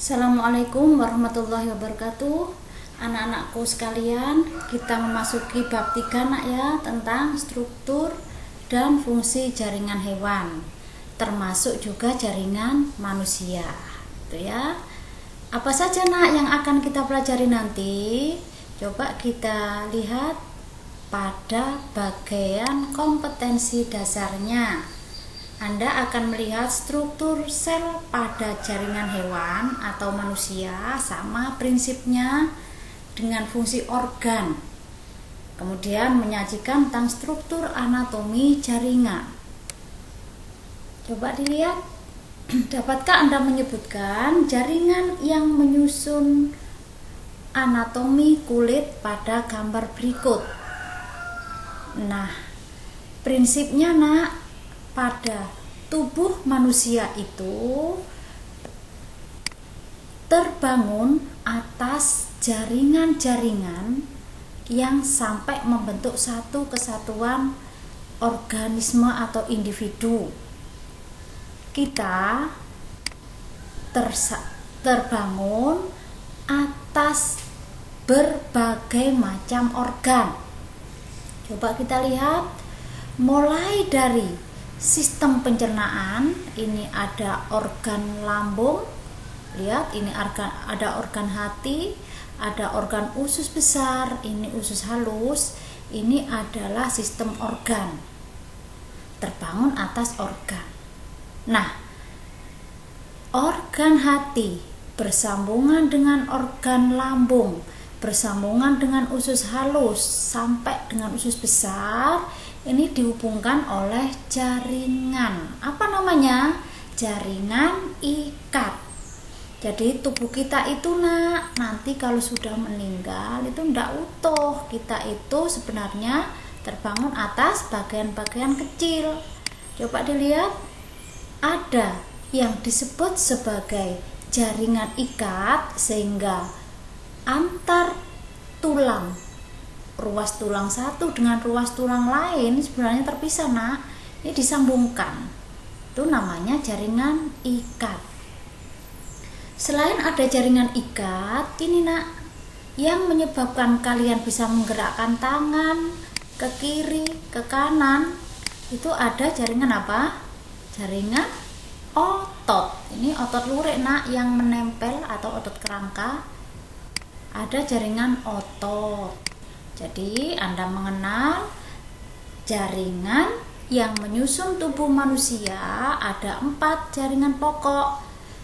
Assalamualaikum warahmatullahi wabarakatuh. Anak-anakku sekalian, kita memasuki bab 3 nak ya, tentang struktur dan fungsi jaringan hewan, termasuk juga jaringan manusia. Itu ya. Apa saja nak yang akan kita pelajari nanti? Coba kita lihat pada bagian kompetensi dasarnya. Anda akan melihat struktur sel pada jaringan hewan atau manusia, sama prinsipnya dengan fungsi organ. Kemudian menyajikan tentang struktur anatomi jaringan. Coba dilihat, dapatkah Anda menyebutkan jaringan yang menyusun anatomi kulit pada gambar berikut? Nah, prinsipnya nak, pada tubuh manusia itu terbangun atas jaringan-jaringan yang sampai membentuk satu kesatuan organisme atau individu. Kita terbangun atas berbagai macam organ. Coba kita lihat, mulai dari sistem pencernaan, ini ada organ lambung, lihat ini ada organ hati, ada organ usus besar, ini usus halus, ini adalah sistem organ, terbangun atas organ. Nah, organ hati bersambungan dengan organ lambung, bersambungan dengan usus halus sampai dengan usus besar, ini dihubungkan oleh jaringan. Apa namanya? Jaringan ikat. Jadi tubuh kita itu nak, nanti kalau sudah meninggal itu tidak utuh. Kita itu sebenarnya terbangun atas bagian-bagian kecil. Coba dilihat, ada yang disebut sebagai jaringan ikat, sehingga antar tulang, ruas tulang satu dengan ruas tulang lain sebenarnya terpisah nak, ini disambungkan, itu namanya jaringan ikat. Selain ada jaringan ikat, ini nak, yang menyebabkan kalian bisa menggerakkan tangan ke kiri, ke kanan, itu ada jaringan apa? Jaringan otot. Ini otot lurik nak, yang menempel atau otot kerangka, ada jaringan otot. Jadi Anda mengenal jaringan yang menyusun tubuh manusia, ada 4 jaringan pokok,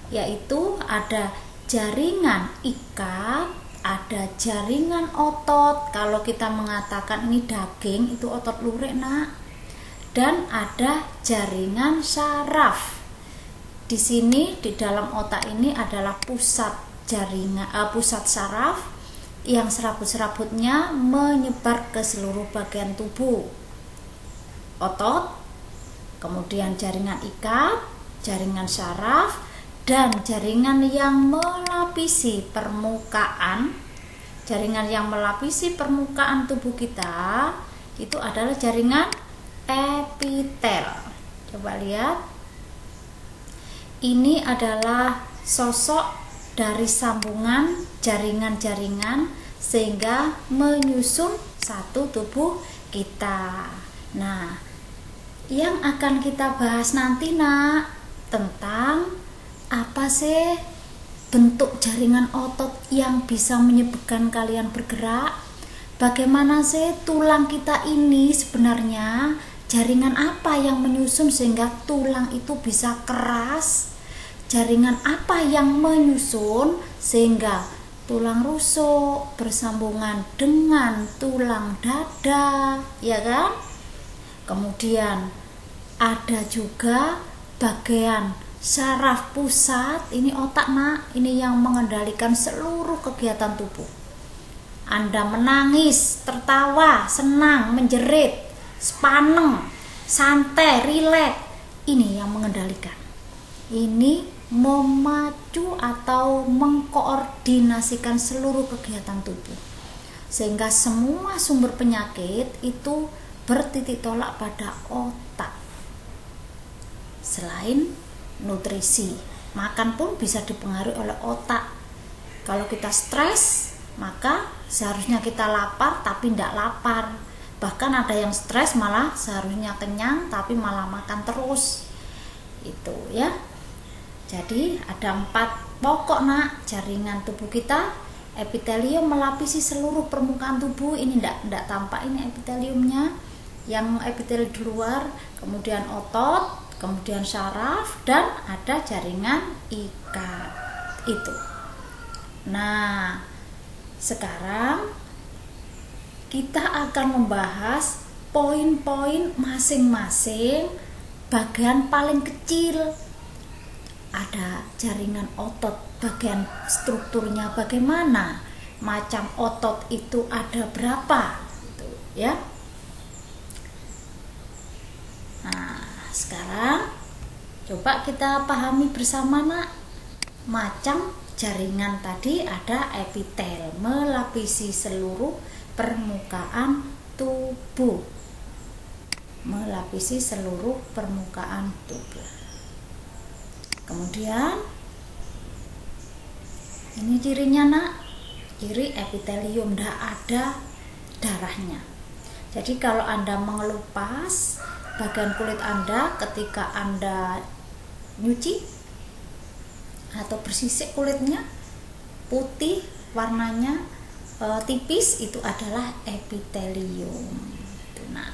yaitu ada jaringan ikat, ada jaringan otot, kalau kita mengatakan ini daging, itu otot lurik nak, dan ada jaringan saraf. Di sini di dalam otak ini adalah pusat jaringan, pusat saraf, yang serabut-serabutnya menyebar ke seluruh bagian tubuh. Otot, kemudian jaringan ikat, jaringan saraf, dan jaringan yang melapisi permukaan. Jaringan yang melapisi permukaan tubuh kita itu adalah jaringan epitel. Coba lihat, ini adalah sosok dari sambungan jaringan-jaringan sehingga menyusun satu tubuh kita. Nah, yang akan kita bahas nanti nak, tentang apa sih bentuk jaringan otot yang bisa menyebabkan kalian bergerak, bagaimana sih tulang kita ini sebenarnya, jaringan apa yang menyusun sehingga tulang itu bisa keras, jaringan apa yang menyusun sehingga tulang rusuk bersambungan dengan tulang dada, ya kan? Kemudian ada juga bagian saraf pusat, ini otak nak, ini yang mengendalikan seluruh kegiatan tubuh. Anda menangis, tertawa, senang, menjerit, sepaneng, santai, rileks, ini yang mengendalikan. Ini memacu atau mengkoordinasikan seluruh kegiatan tubuh, sehingga semua sumber penyakit itu bertitik tolak pada otak. Selain nutrisi, makan pun bisa dipengaruhi oleh otak. Kalau kita stres, maka seharusnya kita lapar tapi tidak lapar. Bahkan ada yang stres malah seharusnya kenyang tapi malah makan terus. Itu ya. Jadi ada 4 pokok nak jaringan tubuh kita. Epitelium melapisi seluruh permukaan tubuh. Ini tidak tampak ini epiteliumnya. Yang epitel di luar, kemudian otot, kemudian saraf, dan ada jaringan ikat. Itu. Nah, sekarang kita akan membahas poin-poin masing-masing bagian paling kecil. Ada jaringan otot, bagian strukturnya bagaimana, macam otot itu ada berapa, gitu, ya. Nah, sekarang coba kita pahami bersama nak. Macam jaringan tadi ada epitel melapisi seluruh permukaan tubuh. Melapisi seluruh permukaan tubuh. Kemudian ini cirinya nak. Ciri epitelium tidak ada darahnya. Jadi kalau Anda mengelupas bagian kulit Anda ketika Anda nyuci atau bersisik kulitnya putih warnanya tipis, itu adalah epitelium. Nah,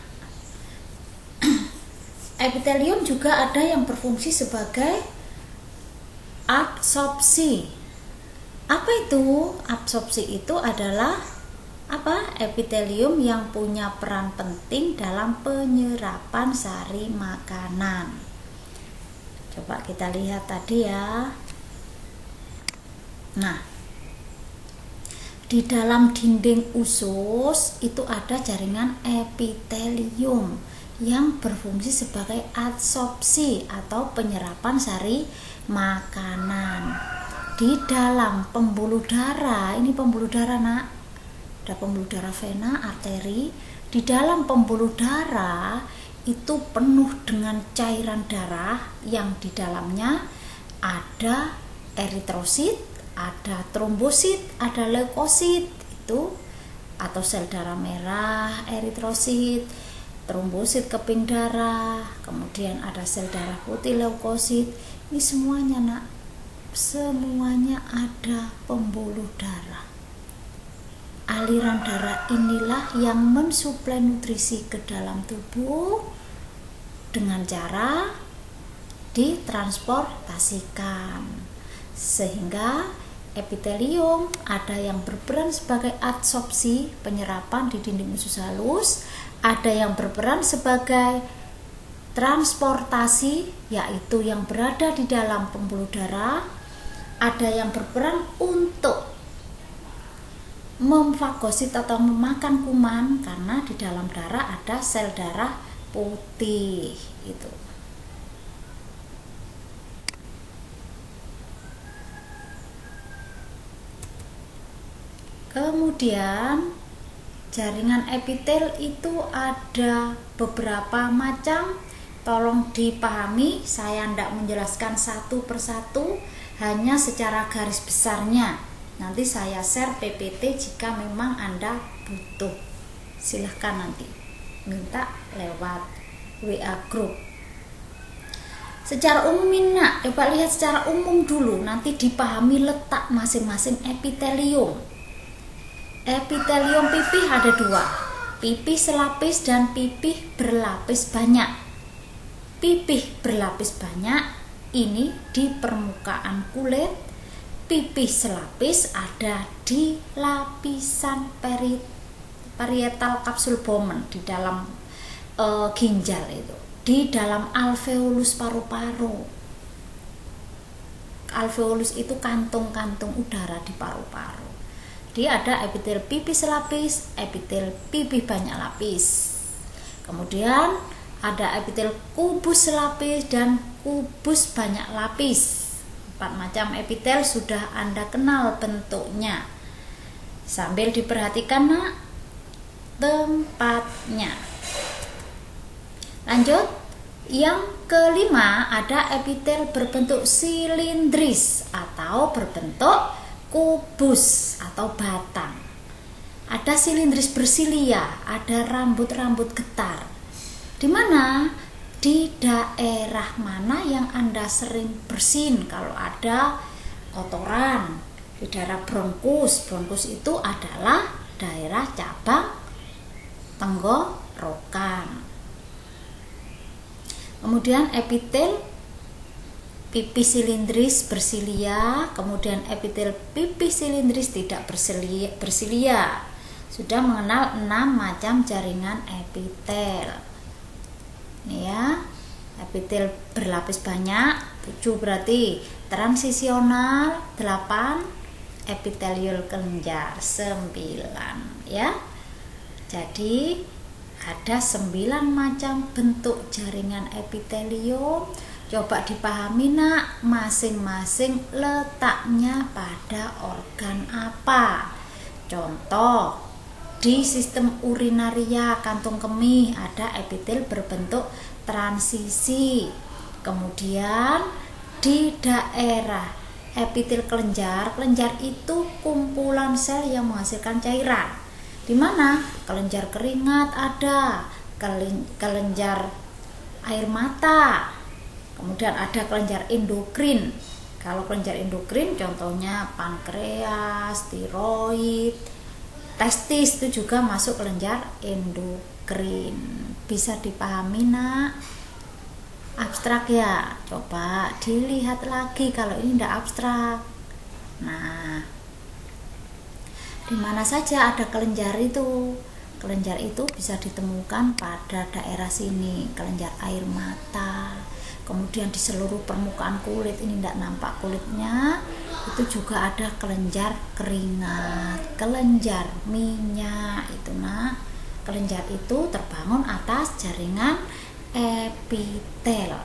epitelium juga ada yang berfungsi sebagai absorpsi. Apa itu? Absorpsi itu adalah epitelium yang punya peran penting dalam penyerapan sari makanan. Coba kita lihat tadi ya. Nah, di dalam dinding usus itu ada jaringan epitelium yang berfungsi sebagai absorpsi atau penyerapan sari makanan. Di dalam pembuluh darah, ini pembuluh darah nak, ada pembuluh darah vena, arteri. Di dalam pembuluh darah itu penuh dengan cairan darah yang di dalamnya ada eritrosit, ada trombosit, ada leukosit, itu atau sel darah merah, eritrosit, trombosit keping darah, kemudian ada sel darah putih, leukosit. Ini semuanya nak, semuanya ada pembuluh darah. Aliran darah inilah yang mensuplai nutrisi ke dalam tubuh dengan cara ditransportasikan. Sehingga epitelium ada yang berperan sebagai absorpsi, penyerapan di dinding usus halus, ada yang berperan sebagai transportasi, yaitu yang berada di dalam pembuluh darah, ada yang berperan untuk memfagosit atau memakan kuman, karena di dalam darah ada sel darah putih. Itu. Kemudian jaringan epitel itu ada beberapa macam. Tolong dipahami, saya tidak menjelaskan satu persatu, hanya secara garis besarnya. Nanti saya share PPT jika memang Anda butuh. Silahkan nanti minta lewat WA group. Secara umum nak, coba lihat secara umum dulu, nanti dipahami letak masing-masing epitelium. Epitelium pipih ada 2, pipih selapis dan pipih berlapis banyak. Pipih berlapis banyak ini di permukaan kulit, pipih selapis ada di lapisan parietal kapsul Bowman, di dalam ginjal itu, di dalam alveolus paru-paru. Alveolus itu kantung-kantung udara di paru-paru. Dia ada epitel pipih selapis, epitel pipih banyak lapis. Kemudian ada epitel kubus selapis dan kubus banyak lapis. 4 macam epitel sudah Anda kenal bentuknya. Sambil diperhatikan nak tempatnya. Lanjut, Yang kelima, ada epitel berbentuk silindris atau berbentuk kubus atau batang. Ada silindris bersilia, ada rambut-rambut getar. Di mana? Di daerah mana yang Anda sering bersin kalau ada kotoran? Di daerah bronkus. Bronkus itu adalah daerah cabang tenggorokan. Kemudian epitel pipi silindris bersilia, kemudian epitel pipi silindris tidak bersilia. Sudah mengenal 6 macam jaringan epitel. Ini ya, epitel berlapis banyak, 7 berarti transisional, 8 epitelial kelenjar, 9 ya. Jadi ada 9 macam bentuk jaringan epitelium. Coba dipahami nak, masing-masing letaknya pada organ apa. Contoh, di sistem urinaria kantung kemih ada epitel berbentuk transisi. Kemudian di daerah epitel kelenjar, kelenjar itu kumpulan sel yang menghasilkan cairan. Di mana? Kelenjar keringat ada, kelenjar air mata, kemudian ada kelenjar endokrin. Kalau kelenjar endokrin contohnya pankreas, tiroid, testis itu juga masuk kelenjar endokrin. Bisa dipahami nak? Abstrak ya? Coba dilihat lagi kalau ini tidak abstrak. Nah, di mana saja ada kelenjar itu? Kelenjar itu bisa ditemukan pada daerah sini, kelenjar air mata. Kemudian di seluruh permukaan kulit, ini tidak nampak kulitnya, itu juga ada kelenjar keringat, kelenjar minyak itu nah. Kelenjar itu terbangun atas jaringan epitel.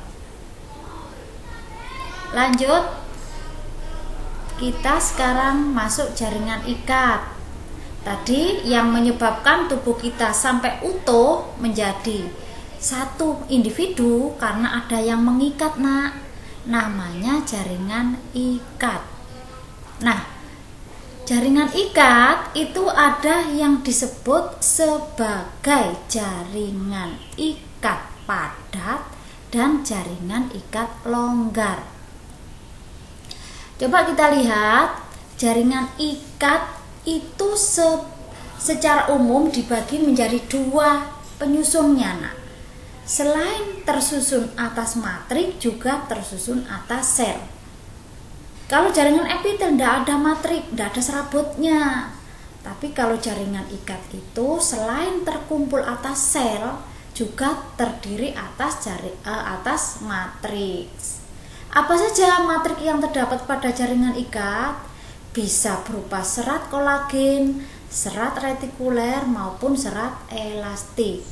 Lanjut, kita sekarang masuk jaringan ikat. Tadi yang menyebabkan tubuh kita sampai utuh menjadi satu individu karena ada yang mengikat nak, namanya jaringan ikat. Nah, jaringan ikat itu ada yang disebut sebagai jaringan ikat padat dan jaringan ikat longgar. Coba kita lihat, jaringan ikat itu secara umum dibagi menjadi 2 penyusunnya nak. Selain tersusun atas matrik, juga tersusun atas sel. Kalau jaringan epitel tidak ada matrik, tidak ada serabutnya. Tapi kalau jaringan ikat itu selain terkumpul atas sel, juga terdiri atas matriks. Apa saja matrik yang terdapat pada jaringan ikat? Bisa berupa serat kolagen, serat retikuler maupun serat elastik.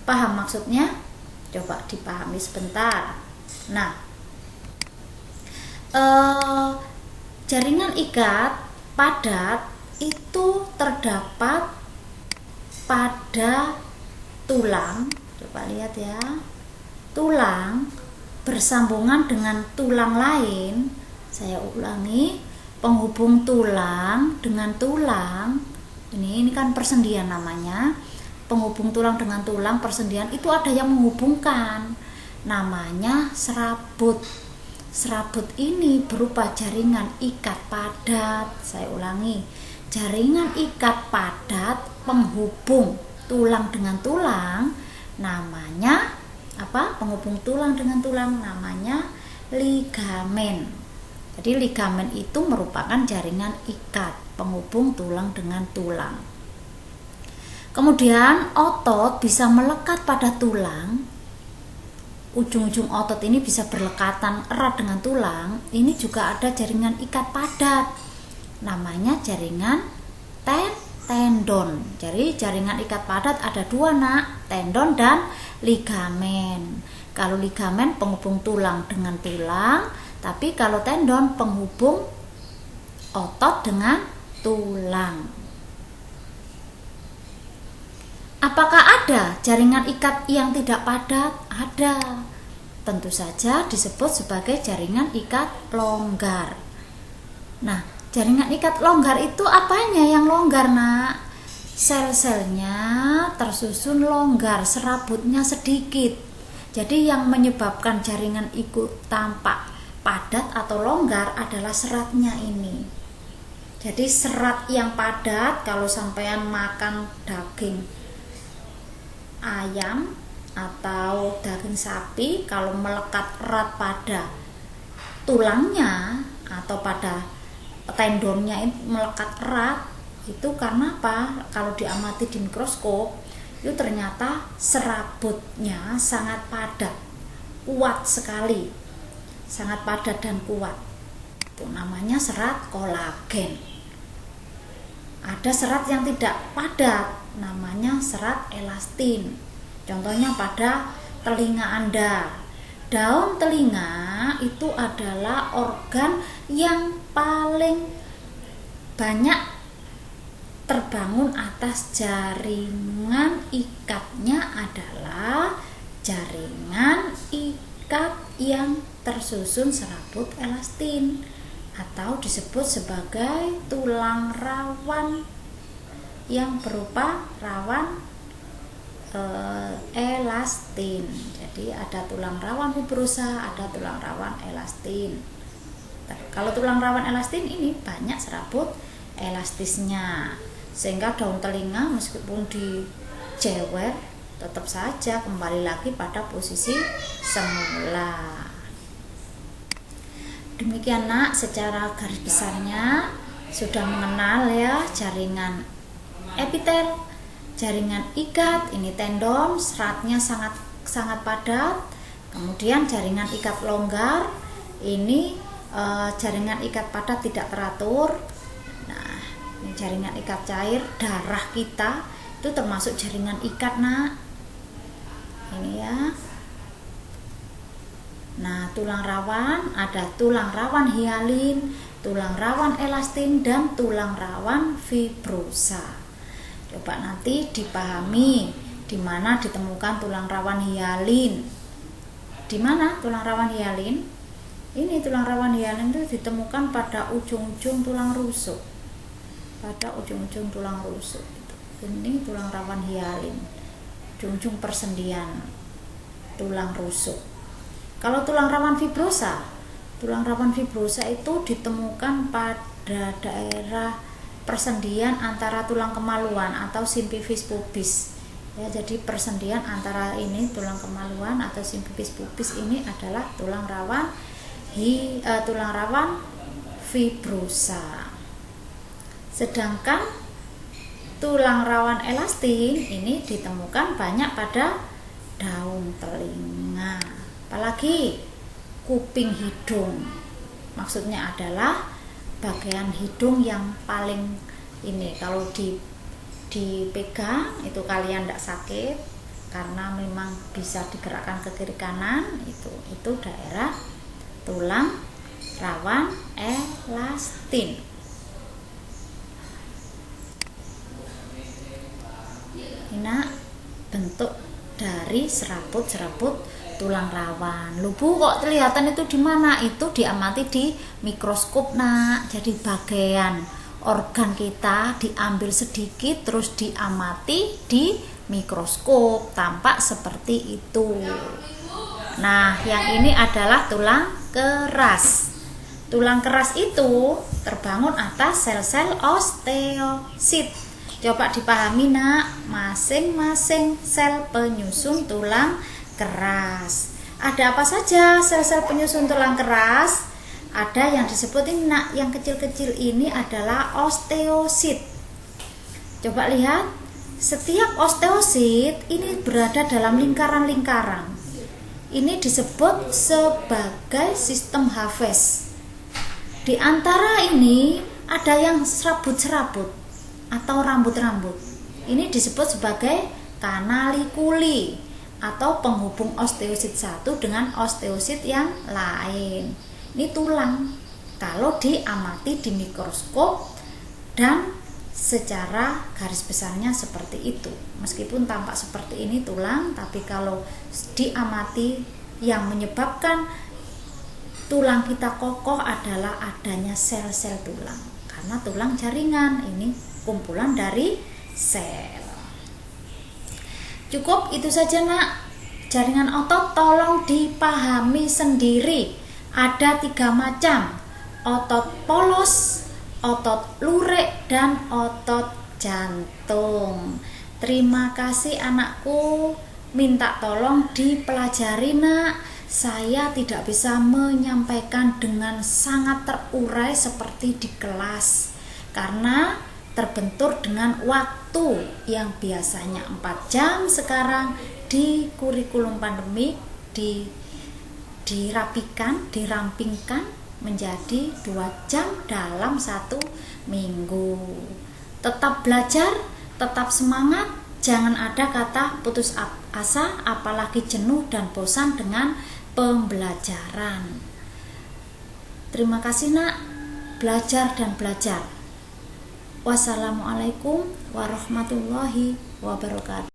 Paham maksudnya? Coba dipahami sebentar. Nah, jaringan ikat padat itu terdapat pada tulang. Coba lihat ya. Tulang bersambungan dengan tulang lain. Saya ulangi, penghubung tulang dengan tulang. Ini kan persendian namanya. Penghubung tulang dengan tulang, persendian itu ada yang menghubungkan. Namanya serabut. Serabut ini berupa jaringan ikat padat. Saya ulangi, jaringan ikat padat penghubung tulang dengan tulang, namanya apa? Penghubung tulang dengan tulang namanya ligamen. Jadi ligamen itu merupakan jaringan ikat penghubung tulang dengan tulang. Kemudian otot bisa melekat pada tulang. Ujung-ujung otot ini bisa berlekatan erat dengan tulang. Ini juga ada jaringan ikat padat. Namanya jaringan tendon. Jadi jaringan ikat padat ada 2 nak, tendon dan ligamen. Kalau ligamen penghubung tulang dengan tulang, tapi kalau tendon penghubung otot dengan tulang. Apakah ada jaringan ikat yang tidak padat? Ada. tentu saja disebut sebagai jaringan ikat longgar. Nah, jaringan ikat longgar itu apanya yang longgar, Nak? Sel-selnya tersusun longgar, serabutnya sedikit. Jadi yang menyebabkan jaringan itu tampak padat atau longgar adalah seratnya ini. Jadi serat yang padat, kalau sampean makan daging ayam atau daging sapi, kalau melekat erat pada tulangnya atau pada tendonnya melekat erat, itu karena apa? Kalau diamati di mikroskop, itu ternyata serabutnya sangat padat, kuat sekali, sangat padat dan kuat. Itu namanya serat kolagen. Ada serat yang tidak padat, namanya serat elastin. Contohnya pada telinga Anda. Daun telinga itu adalah organ yang paling banyak terbangun atas jaringan ikatnya adalah jaringan ikat yang tersusun serabut elastin atau disebut sebagai tulang rawan yang berupa rawan elastin. Jadi ada tulang rawan fibrosa, ada tulang rawan elastin. Kalau tulang rawan elastin ini banyak serabut elastisnya, sehingga daun telinga meskipun dijewer tetap saja kembali lagi pada posisi semula. Demikian, Nak, secara garis besarnya sudah mengenal ya jaringan epitel, jaringan ikat, ini tendon, seratnya sangat padat. Kemudian jaringan ikat longgar, ini jaringan ikat padat tidak teratur. Nah, ini jaringan ikat cair, darah kita itu termasuk jaringan ikat, Nak. Ini ya. Nah, tulang rawan, ada tulang rawan hialin, tulang rawan elastin, dan tulang rawan fibrosa. Coba nanti dipahami di mana ditemukan tulang rawan hialin. Di mana tulang rawan hialin? Ini tulang rawan hialin itu ditemukan pada ujung-ujung tulang rusuk. Pada ujung-ujung tulang rusuk itu. Ini tulang rawan hialin. Ujung-ujung persendian tulang rusuk. Kalau tulang rawan fibrosa itu ditemukan pada daerah persendian antara tulang kemaluan atau simpivis pubis. Ya, jadi persendian antara ini tulang kemaluan atau simpivis pubis ini adalah tulang rawan fibrosa. Sedangkan tulang rawan elastin ini ditemukan banyak pada daun telinga. Apalagi kuping hidung, maksudnya adalah bagian hidung yang paling ini kalau dipegang itu kalian tidak sakit karena memang bisa digerakkan ke kiri kanan, itu daerah tulang rawan elastin. Ini bentuk dari serabut-serabut tulang rawan. Bu, kok kelihatan itu di mana? Itu diamati di mikroskop, Nak. Jadi bagian organ kita diambil sedikit terus diamati di mikroskop, tampak seperti itu. Nah, yang ini adalah tulang keras. Tulang keras itu terbangun atas sel-sel osteosit. Coba dipahami, Nak, masing-masing sel penyusun tulang keras. Ada apa saja sel-sel penyusun tulang keras? Ada yang disebut ini, Nak, yang kecil-kecil ini adalah osteosit. Coba lihat, setiap osteosit ini berada dalam lingkaran-lingkaran. Ini disebut sebagai sistem Haves. Di antara ini ada yang serabut-serabut atau rambut-rambut. Ini disebut sebagai kanalikuli atau penghubung osteosit satu dengan osteosit yang lain. Ini tulang kalau diamati di mikroskop dan secara garis besarnya seperti itu. Meskipun tampak seperti ini tulang, tapi kalau diamati yang menyebabkan tulang kita kokoh adalah adanya sel-sel tulang, karena tulang jaringan ini kumpulan dari sel. Cukup itu saja nak. Jaringan otot tolong dipahami sendiri. Ada 3 macam: otot polos, otot lurik, dan otot jantung. Terima kasih anakku. Minta tolong dipelajari nak. Saya tidak bisa menyampaikan dengan sangat terurai seperti di kelas, karena terbentur dengan waktu yang biasanya 4 jam, sekarang di kurikulum pandemik dirampingkan menjadi 2 jam dalam 1 minggu. Tetap belajar, tetap semangat, jangan ada kata putus asa, apalagi jenuh dan bosan dengan pembelajaran. Terima kasih nak, belajar dan belajar. Wassalamualaikum warahmatullahi wabarakatuh.